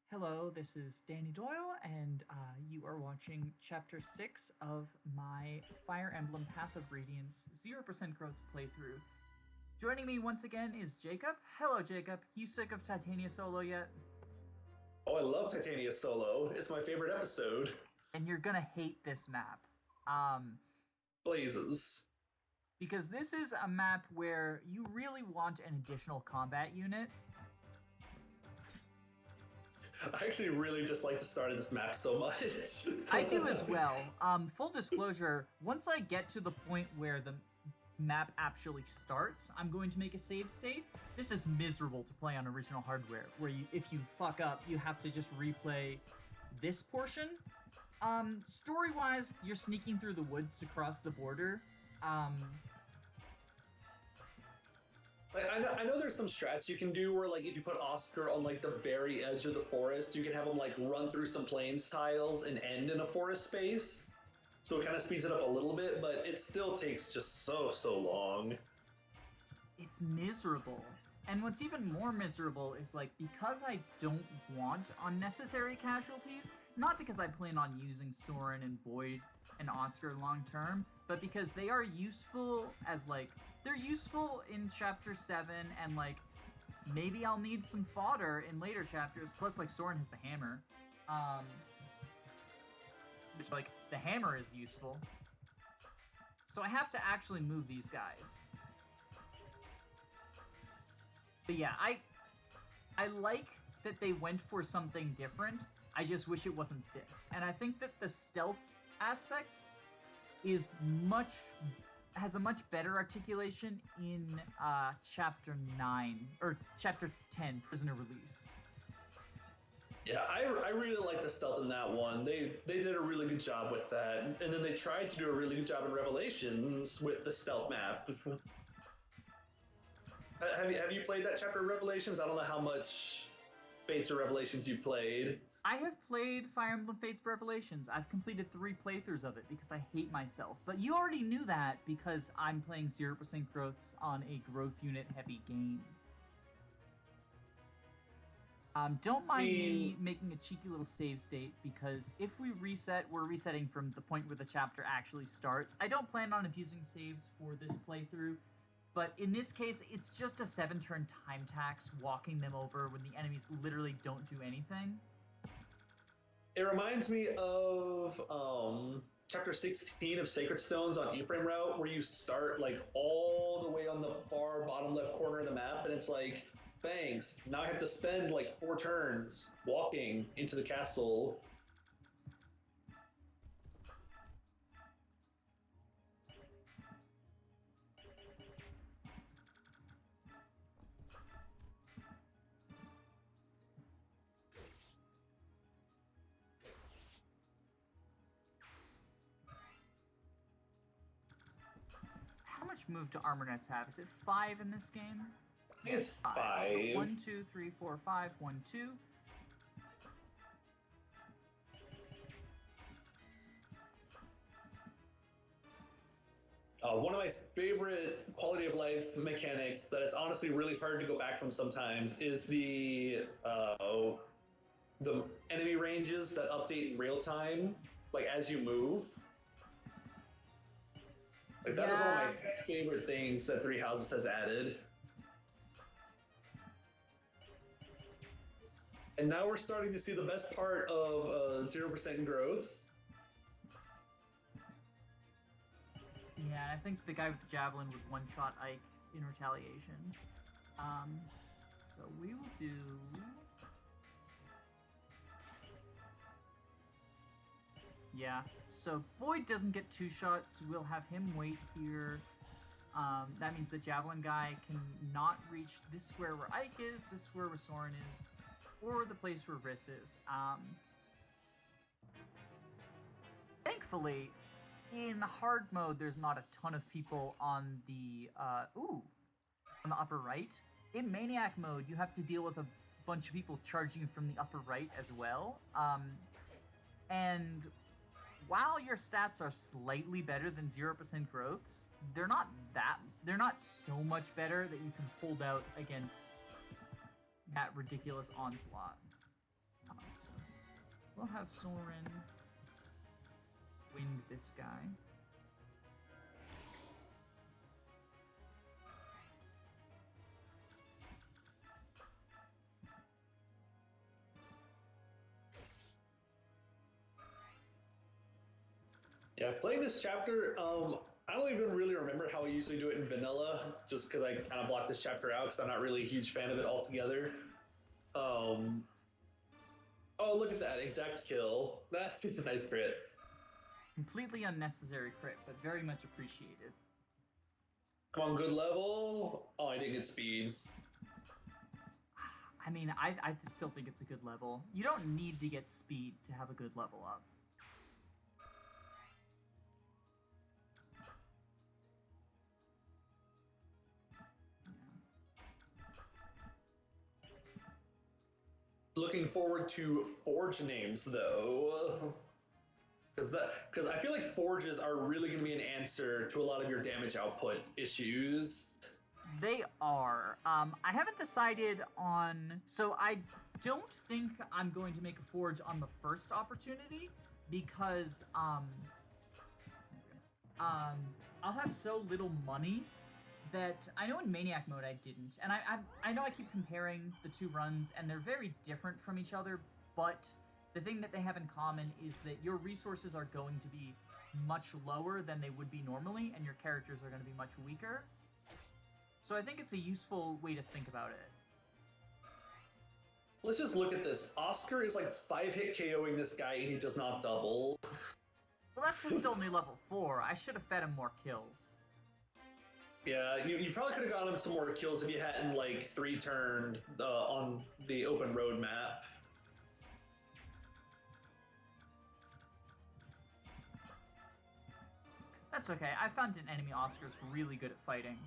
Hello, this is Danny Doyle, and you are watching Chapter 6 of my Fire Emblem Path of Radiance 0% growth playthrough. Joining me once again is Jacob. Hello, Jacob. You sick of Titania Solo yet? Oh, I love Titania Solo. It's my favorite episode. And you're gonna hate this map. Um, Blazes. because this is a map where you really want an additional combat unit. I actually really dislike the start of this map so much. I do as well. Full disclosure, once I get to the point where the map actually starts, I'm going to make a save state. This is miserable to play on original hardware, where if you fuck up, you have to just replay this portion. Story-wise, you're sneaking through the woods to cross the border. I know there's some strats you can do where, like, if you put Oscar on, like, the very edge of the forest, you can have him, like, run through some plains tiles and end in a forest space. So it kind of speeds it up a little bit, but it still takes just so long. It's miserable. And what's even more miserable is, like, because I don't want unnecessary casualties, not because I plan on using Soren and Boyd and Oscar long term, but because they are useful as, like, they're useful in Chapter 7, and, like, maybe I'll need some fodder in later chapters, plus, like, Soren has the hammer. Which, like, the hammer is useful. So I have to actually move these guys. But yeah, I like that they went for something different. I just wish it wasn't this. And I think that the stealth aspect is has a much better articulation in Chapter 9, or Chapter 10, Prisoner Release. Yeah, I really like the stealth in that one. They did a really good job with that. And then they tried to do a really good job in Revelations with the stealth map. Have you played that chapter of Revelations? I don't know how much Fates or Revelations you played. I have played Fire Emblem Fates Revelations. I've completed 3 playthroughs of it because I hate myself. But you already knew that because I'm playing 0% growths on a growth unit heavy game. Don't mind me making a cheeky little save state, because if we reset, we're resetting from the point where the chapter actually starts. I don't plan on abusing saves for this playthrough, but in this case, it's just a 7-turn time tax walking them over when the enemies literally don't do anything. It reminds me of chapter 16 of Sacred Stones on E-Frame Route, where you start like all the way on the far bottom left corner of the map, and it's like, thanks, now I have to spend like 4 turns walking into the castle. How much move do armor nets have? Is it 5 in this game? I think it's 5. So 1, 2, 3, 4, 5, 1, 2. One of my favorite quality of life mechanics that it's honestly really hard to go back from sometimes is the enemy ranges that update in real time, like as you move. Like that is one of my favorite things that Three Houses has added. And now we're starting to see the best part of 0% growths. Yeah, I think the guy with the javelin would one-shot Ike in retaliation. So we will do... Yeah, so Boyd doesn't get 2 shots. We'll have him wait here. That means the javelin guy can not reach this square where Ike is, this square where Soren is, or the place where Riss is. Thankfully, in hard mode, there's not a ton of people on the on the upper right. In Maniac mode, you have to deal with a bunch of people charging you from the upper right as well. And while your stats are slightly better than 0% growths, they're not so much better that you can hold out against that ridiculous onslaught. So we'll have Soren wind this guy. Yeah, playing this chapter, I don't even really remember how I usually do it in vanilla, just because I kind of blocked this chapter out because I'm not really a huge fan of it altogether. Oh, look at that exact kill. That's a nice crit. Completely unnecessary crit, but very much appreciated. Come on, good level. Oh, I didn't get speed. I mean, I still think it's a good level. You don't need to get speed to have a good level up. Looking forward to forge names, though. Because I feel like forges are really going to be an answer to a lot of your damage output issues. They are. I haven't decided on... So I don't think I'm going to make a forge on the first opportunity because I'll have so little money that I know in Maniac mode I didn't. And I know I keep comparing the two runs and they're very different from each other, but the thing that they have in common is that your resources are going to be much lower than they would be normally, and your characters are going to be much weaker. So I think it's a useful way to think about it. Let's just look at this. Oscar is like 5-hit KOing this guy, and he does not double. Well, that's because it's only level 4. I should have fed him more kills. Yeah, you probably could have gotten him some more kills if you hadn't, like, 3-turned on the open road map. That's okay. I found an enemy Oscar's really good at fighting.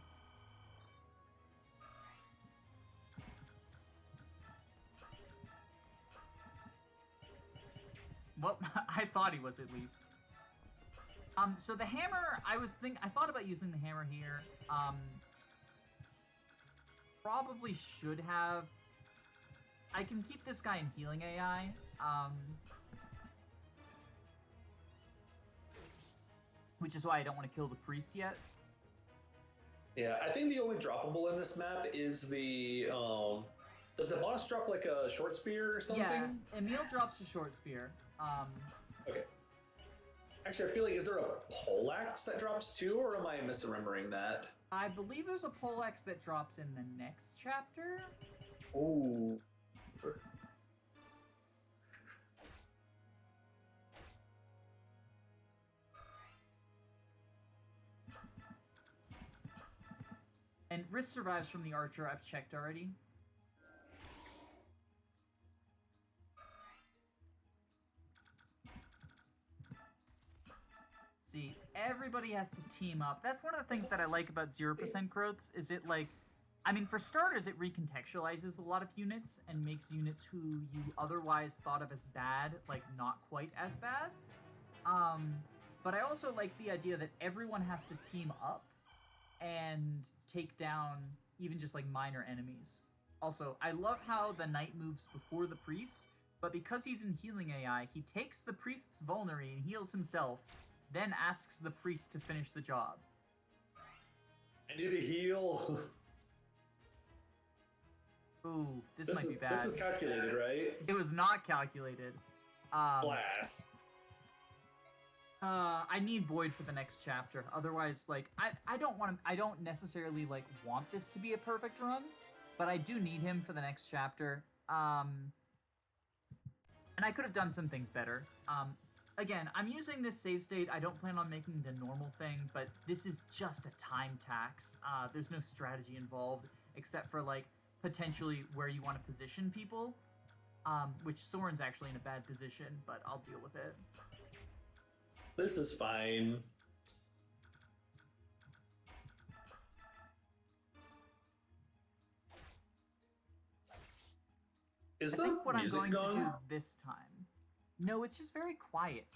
Well, I thought he was at least. So the hammer, I thought about using the hammer here. Probably should have. I can keep this guy in healing AI. Which is why I don't want to kill the priest yet. Yeah, I think the only droppable in this map is the does the boss drop like a short spear or something? Yeah, Emil drops a short spear. Okay. Actually, I feel like, is there a poleaxe that drops too, or am I misremembering that? I believe there's a poleaxe that drops in the next chapter. Ooh. And wrist survives from the archer, I've checked already. See, everybody has to team up. That's one of the things that I like about 0% growths, is it like... I mean, for starters, it recontextualizes a lot of units and makes units who you otherwise thought of as bad, like, not quite as bad. But I also like the idea that everyone has to team up and take down even just, like, minor enemies. Also, I love how the knight moves before the priest, but because he's in healing AI, he takes the priest's vulnerary and heals himself, then asks the priest to finish the job. I need to heal. Ooh, this might be bad. This was calculated, right? It was not calculated. Blast. I need Boyd for the next chapter. Otherwise, like, I don't necessarily, like, want this to be a perfect run, but I do need him for the next chapter. And I could have done some things better. Again, I'm using this save state. I don't plan on making the normal thing, but this is just a time tax. There's no strategy involved, except for, like, potentially where you want to position people, which Soren's actually in a bad position, but I'll deal with it. This is fine. I think what I'm going to do this time... No, it's just very quiet.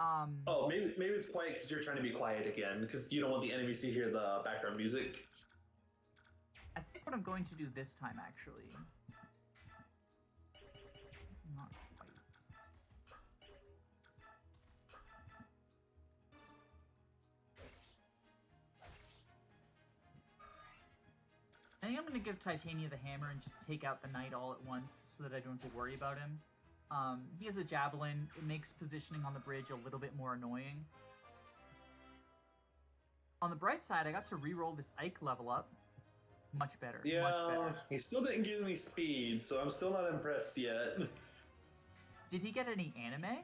Oh, maybe it's quiet because you're trying to be quiet again, because you don't want the enemies to hear the background music. I think what I'm going to do this time, actually... think I'm going to give Titania the hammer and just take out the knight all at once so that I don't have to worry about him. He has a javelin. It makes positioning on the bridge a little bit more annoying. On the bright side, I got to re-roll this Ike level up. Much better. Yeah, much better. He still didn't give me speed, so I'm still not impressed yet. Did he get any anime?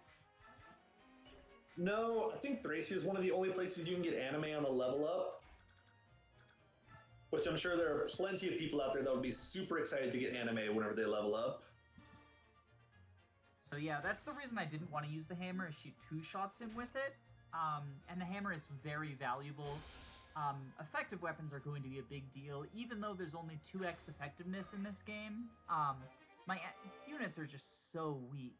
No, I think Thracia is one of the only places you can get anime on a level up. Which I'm sure there are plenty of people out there that would be super excited to get anime whenever they level up. So yeah, that's the reason I didn't want to use the hammer, is she two-shots him with it. And the hammer is very valuable. Effective weapons are going to be a big deal, even though there's only 2x effectiveness in this game. My units are just so weak.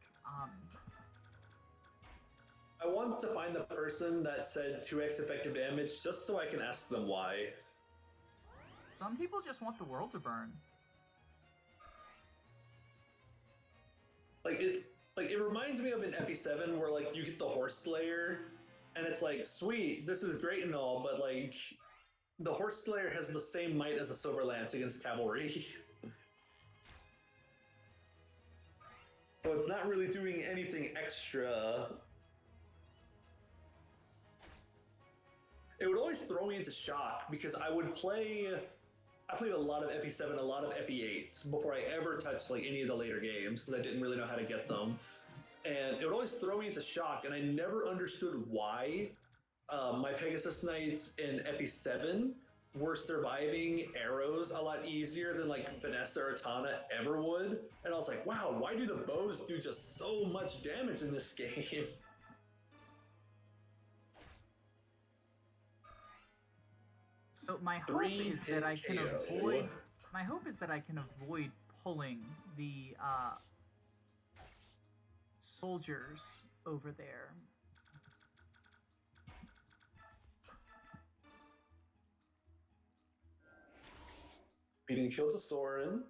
I want to find the person that said 2x effective damage just so I can ask them why. Some people just want the world to burn. It reminds me of an FE7 where like you get the Horse Slayer, and it's like, sweet, this is great and all, but like the Horse Slayer has the same might as a Silver Lance against cavalry. So it's not really doing anything extra. It would always throw me into shock because I played a lot of FE7, a lot of FE8 before I ever touched like any of the later games because I didn't really know how to get them. And it would always throw me into shock, and I never understood why my Pegasus Knights in FE7 were surviving arrows a lot easier than like Vanessa or Tana ever would. And I was like, wow, why do the bows do just so much damage in this game? So my hope is that I can avoid. My hope is that I can avoid pulling the soldiers over there. Beating kill to Soren.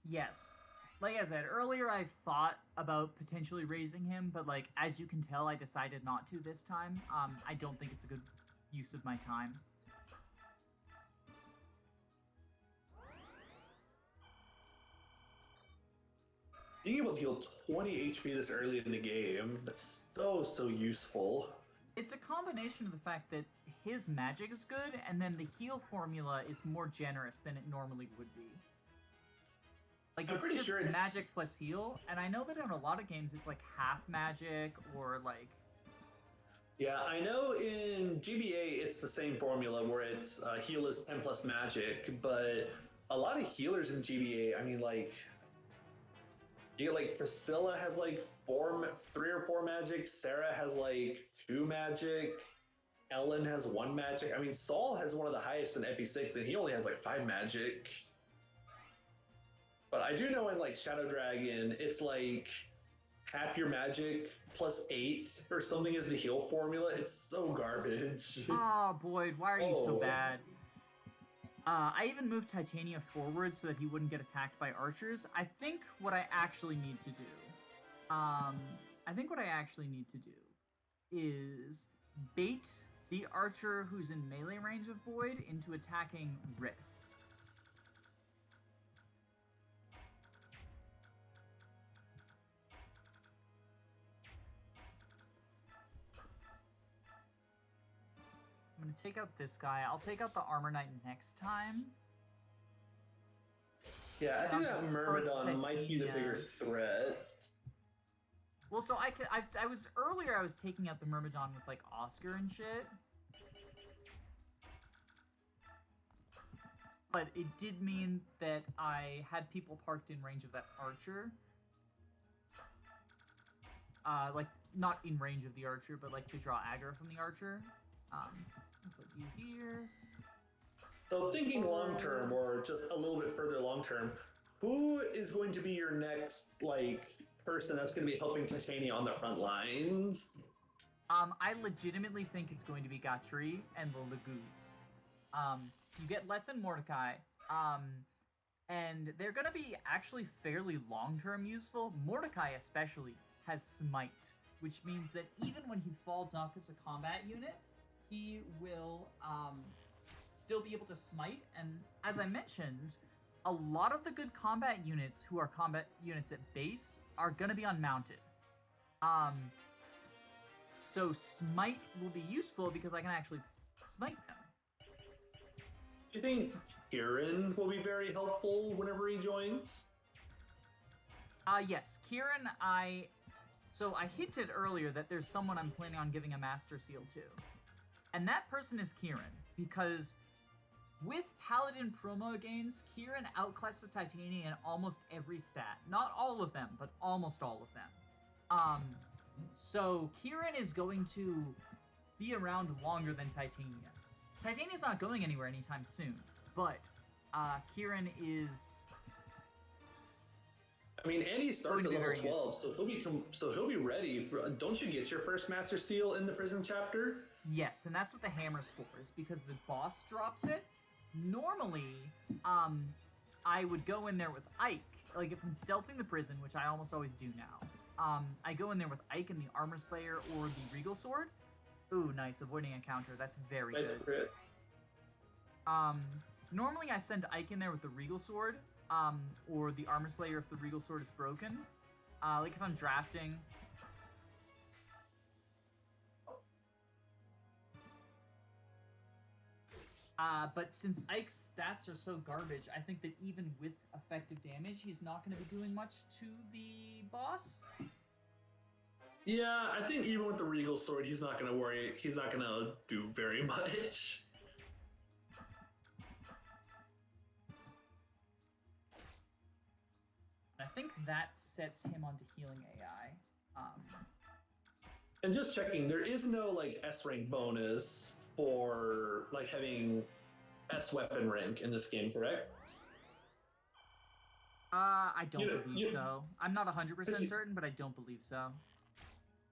Yes. Like I said earlier, I thought about potentially raising him, but like as you can tell, I decided not to this time. I don't think it's a good use of my time. Being able to heal 20 HP this early in the game, that's so useful. It's a combination of the fact that his magic is good, and then the heal formula is more generous than it normally would be. Like, it's just sure magic plus heal, and I know that in a lot of games it's like half magic, or like... Yeah, I know in GBA it's the same formula where it's heal is 10 plus magic, but a lot of healers in GBA, I mean, like... You get like Priscilla has like 3 or 4 magic. Sarah has like 2 magic. Ellen has 1 magic. I mean, Saul has one of the highest in FE6, and he only has like 5 magic. But I do know in like Shadow Dragon, it's like half your magic plus 8 or something is the heal formula. It's so garbage. Oh, Boyd, why are you so bad? I even moved Titania forward so that he wouldn't get attacked by archers. I think what I actually need to do, is bait the archer who's in melee range of Boyd into attacking Riss. I'm going to take out this guy. I'll take out the Armor Knight next time. Yeah, I think that Myrmidon might be the bigger threat. Well, so I was taking out the Myrmidon with like Oscar and shit. But it did mean that I had people parked in range of that archer. Like, not in range of the archer, but like to draw aggro from the archer. Put you here. So thinking long term, or just a little bit further long term, who is going to be your next like person that's going to be helping Titania on the front lines? I legitimately think it's going to be Gatri and the Lagoose. You get Lethen Mordecai, and they're going to be actually fairly long-term useful. Mordecai especially has Smite, which means that even when he falls off as a combat unit, he will still be able to smite. And as I mentioned, a lot of the good combat units who are combat units at base are going to be unmounted. So smite will be useful because I can actually smite them. Do you think Kieran will be very helpful whenever he joins? Yes, Kieran, So I hinted earlier that there's someone I'm planning on giving a Master Seal to. And that person is Kieran, because with Paladin promo gains, Kieran outclassed the Titania in almost every stat. Not all of them, but almost all of them. So Kieran is going to be around longer than Titania. Titania's not going anywhere anytime soon, but Kieran is... I mean, Andy starts at level 12, so he'll be ready. Don't you get your first Master Seal in the prison chapter? Yes, and that's what the hammer's for, is because the boss drops it. Normally, I would go in there with Ike. Like, if I'm stealthing the prison, which I almost always do now, I go in there with Ike and the Armor Slayer or the Regal Sword. Ooh, nice, avoiding a counter. That's very good. Crit. Normally I send Ike in there with the Regal Sword, or the Armor Slayer if the Regal Sword is broken. Like if I'm drafting. But since Ike's stats are so garbage, I think that even with effective damage, he's not going to be doing much to the boss. Yeah, I think even with the Regal Sword, he's not going to worry. He's not going to do very much. I think that sets him onto healing AI. And just checking, there is no like S rank bonus for like having S weapon rank in this game, correct? I don't believe so. I'm not 100% certain, but I don't believe so.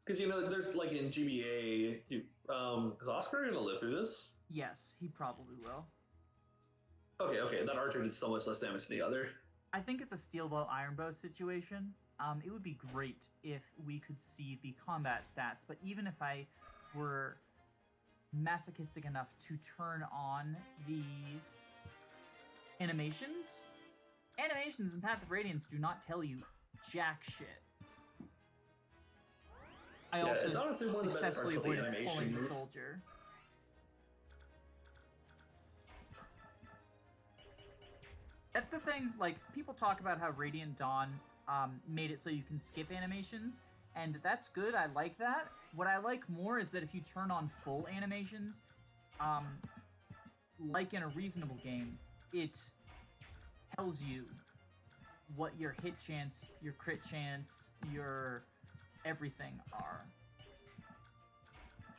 Because there's like in GBA, is Oscar gonna live through this? Yes, he probably will. Okay, that archer did so much less damage than the other. I think it's a steel bow, iron bow situation. It would be great if we could see the combat stats, but even if I were masochistic enough to turn on the animations in Path of Radiance do not tell you jack shit. I also successfully avoided pulling the soldier. That's the thing, like, people talk about how Radiant Dawn made it so you can skip animations, and that's good, I like that. What I like more is that if you turn on full animations, like in a reasonable game, it tells you what your hit chance, your crit chance, your everything are.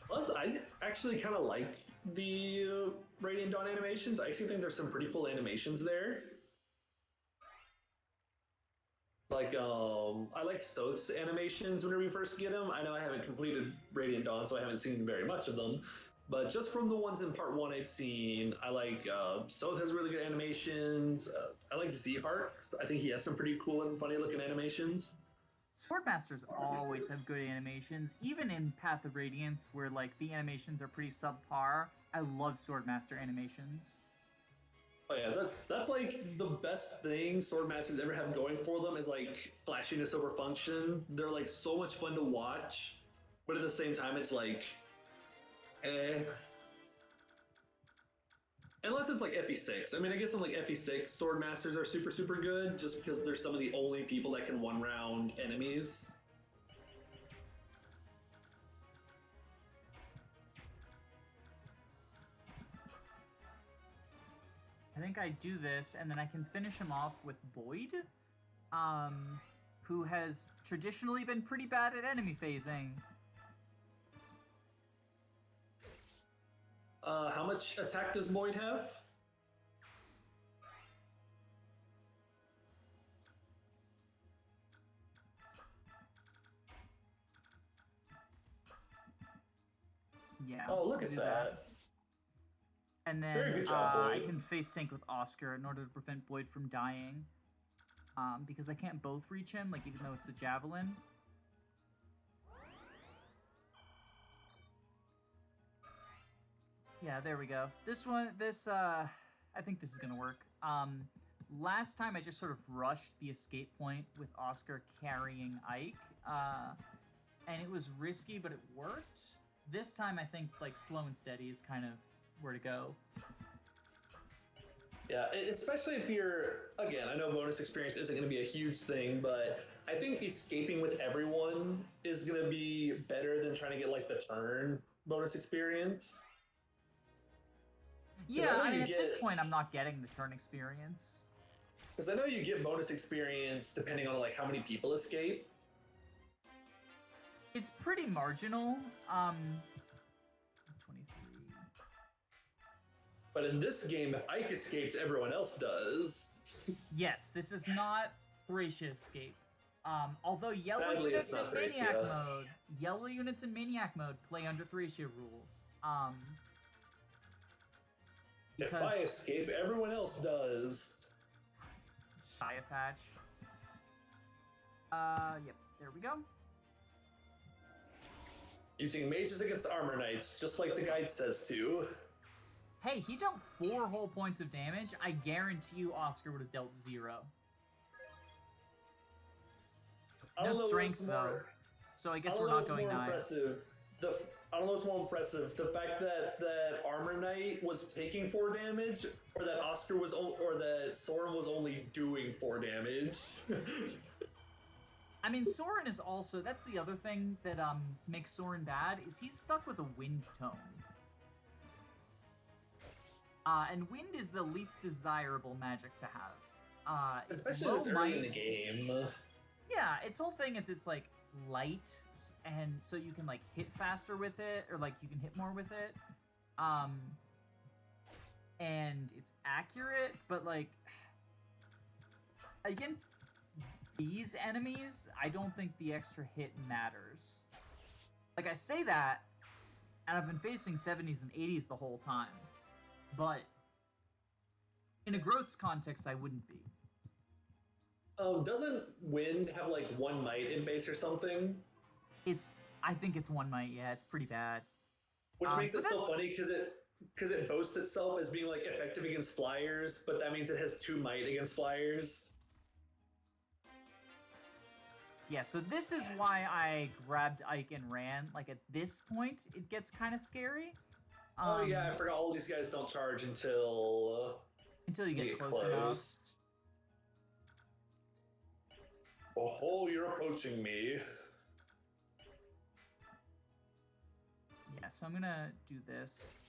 Plus, I actually kind of like the Radiant Dawn animations. I actually think there's some pretty cool animations there. Like, I like Soth's animations whenever you first get them. I know I haven't completed Radiant Dawn, so I haven't seen very much of them. But just from the ones in Part 1 I've seen, I like Soth has really good animations. I like Z-Heart. I think he has some pretty cool and funny looking animations. Swordmasters always have good animations, even in Path of Radiance, where like the animations are pretty subpar. I love Swordmaster animations. Oh yeah, that's like the best thing Swordmasters ever have going for them is like flashiness over function. They're like so much fun to watch, but at the same time it's like, Unless it's like Epi 6. I mean, I guess in like Epi 6, Swordmasters are super, super good just because they're some of the only people that can one-round enemies. I think I do this, and then I can finish him off with Boyd, who has traditionally been pretty bad at enemy phasing. How much attack does Boyd have? Yeah. Oh, look at that. And then Very good job, I Boyd. can face tank with Oscar in order to prevent Boyd from dying. Because I can't both reach him, like even though it's a javelin. Yeah, there we go. I think this is gonna work. Last time I just sort of rushed the escape point with Oscar carrying Ike, and it was risky, but it worked. This time I think like slow and steady is kind of where to go. Yeah, especially if you're, again, I know bonus experience isn't going to be a huge thing, but I think escaping with everyone is going to be better than trying to get like the turn bonus experience. Yeah, I mean at this point I'm not getting the turn experience. Because I know you get bonus experience depending on like how many people escape. It's pretty marginal. 23. But in this game, if Ike escapes, everyone else does. Yes, this is not Thracia escape. Although Sadly, yellow units in Maniac mode play under Thracia rules. If I escape, everyone else does. Shia patch. Yep, there we go. Using mages against armor knights, just like the guide says to. Hey, he dealt 4 whole points of damage. I guarantee you Oscar would have dealt 0. No strength, though. So I guess we're not going knives. I don't know what's more impressive: the fact that Armor Knight was taking 4 damage, or that that Soren was only doing 4 damage. I mean, Soren is also, that's the other thing that makes Soren bad, is he's stuck with a wind tome. And wind is the least desirable magic to have. Especially this early in the game. Yeah, its whole thing is it's like light, and so you can like hit faster with it, or like you can hit more with it. And it's accurate, but like against these enemies, I don't think the extra hit matters. Like I say that, and I've been facing 70s and 80s the whole time, but in a growths context, I wouldn't be. Doesn't Wind have like 1 might in base or something? I think it's 1 might. Yeah, it's pretty bad. Which makes it so funny because it boasts itself as being like effective against flyers, but that means it has 2 might against flyers. Yeah, so this is why I grabbed Ike and ran. Like at this point, it gets kind of scary. Oh yeah, I forgot all these guys don't charge until you get close enough. Oh, you're approaching me. Yeah, so I'm gonna do this.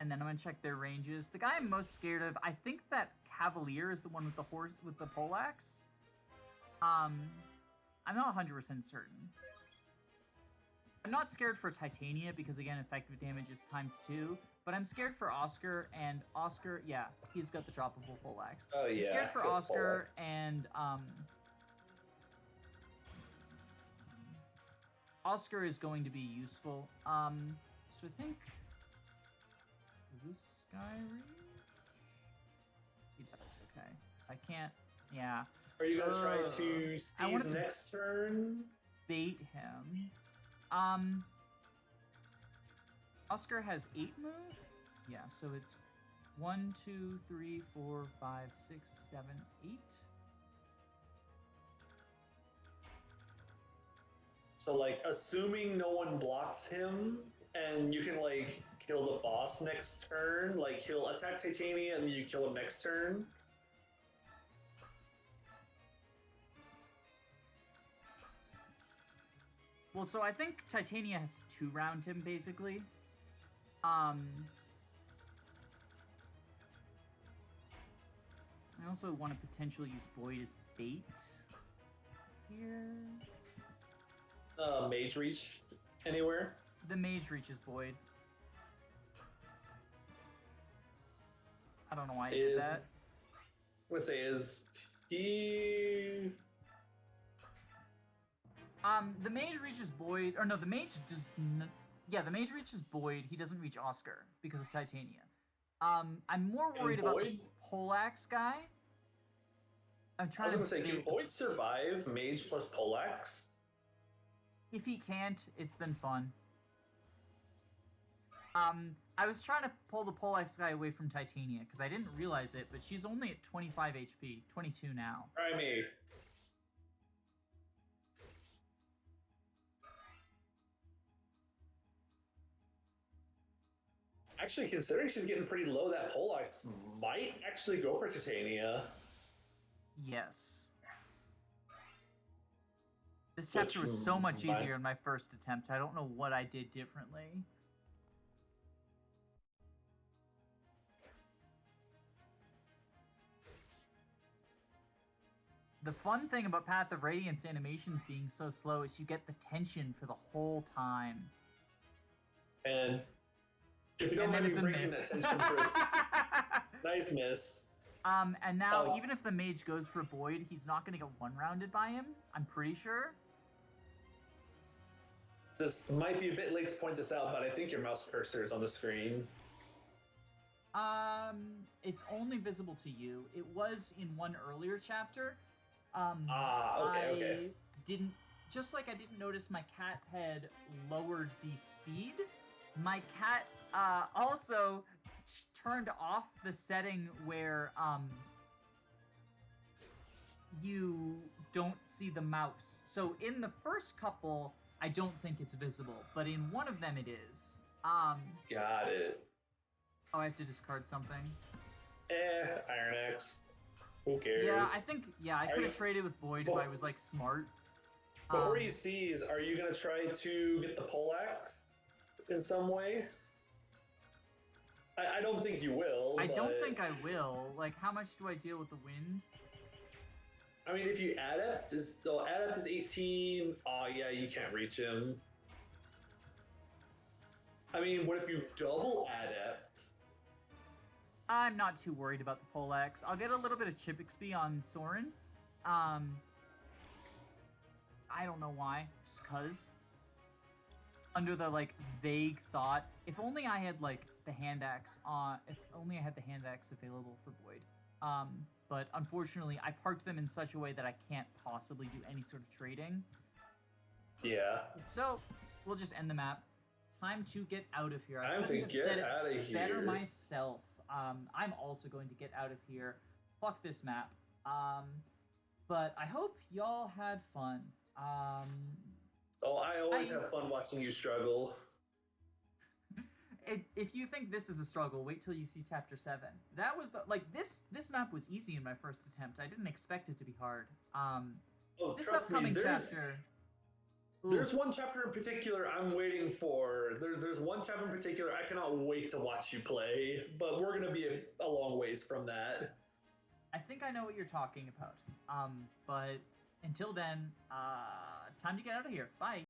And then I'm gonna check their ranges. The guy I'm most scared of, I think that Cavalier is the one with the horse with the poleaxe. I'm not 100% certain. I'm not scared for Titania because again, effective damage is ×2. But I'm scared for Oscar, and Oscar, yeah, he's got the droppable poleaxe. Oh yeah. I'm scared for Oscar and Oscar is going to be useful. So I think does this guy reach? He does. Okay. I can't. Yeah. Are you gonna try to seize next turn? Bait him. Oscar has 8 move? Yeah, so it's 1, 2, 3, 4, 5, 6, 7, 8. So like assuming no one blocks him and you can like kill the boss next turn, like he'll attack Titania and you kill him next turn. Well, so I think Titania has to 2-round him, basically. I also want to potentially use Boyd as bait here. Mage reach anywhere? The mage reaches Boyd. I don't know why I did that. I'm gonna say is he... The mage reaches Boyd, or no, the mage does yeah, the mage reaches Boyd, he doesn't reach Oscar because of Titania. I'm more worried about the poleaxe guy. I'm trying I was gonna say, can Boyd survive mage plus poleaxe? If he can't, it's been fun. I was trying to pull the Poleaxe guy away from Titania because I didn't realize it, but she's only at 25 HP, 22 now. Try me. Actually, considering she's getting pretty low, that Poleaxe might actually go for Titania. Yes. This chapter was so much easier in my first attempt. I don't know what I did differently. The fun thing about Path of Radiance animations being so slow is you get the tension for the whole time. And if you don't mind me breaking that tension for a nice miss. And now, even if the mage goes for Boyd, he's not going to get one-rounded by him, I'm pretty sure. This might be a bit late to point this out, but I think your mouse cursor is on the screen. It's only visible to you. It was in one earlier chapter. Okay. I didn't, just like I didn't notice my cat had lowered the speed, my cat also turned off the setting where you don't see the mouse. So in the first couple, I don't think it's visible, but in one of them it is. Got it. Oh, I have to discard something. Iron Axe. Who cares? Yeah, I could have traded with Boyd if I was, like, smart. Before you seize, are you going to try to get the Poleaxe in some way? I don't think you will. I don't think I will. Like, how much do I deal with the wind? I mean, if you Adept, Adept is 18. Oh, yeah, you can't reach him. I mean, what if you double Adept? I'm not too worried about the Poleaxe. I'll get a little bit of chip XP on Soren. I don't know why. Just 'cause. Under the, like, vague thought, if only I had, like, the hand axe on... If only I had the hand axe available for Boyd. But unfortunately, I parked them in such a way that I can't possibly do any sort of trading. Yeah. So, we'll just end the map. Time to get out of here. I couldn't have said it better myself. I'm also going to get out of here. Fuck this map. But I hope y'all had fun. I always have fun watching you struggle. If you think this is a struggle, wait till you see Chapter 7. That was this map was easy in my first attempt. I didn't expect it to be hard. This upcoming chapter... There's one chapter in particular I'm waiting for. There's one chapter in particular I cannot wait to watch you play, but we're going to be a long ways from that. I think I know what you're talking about. But until then, time to get out of here. Bye.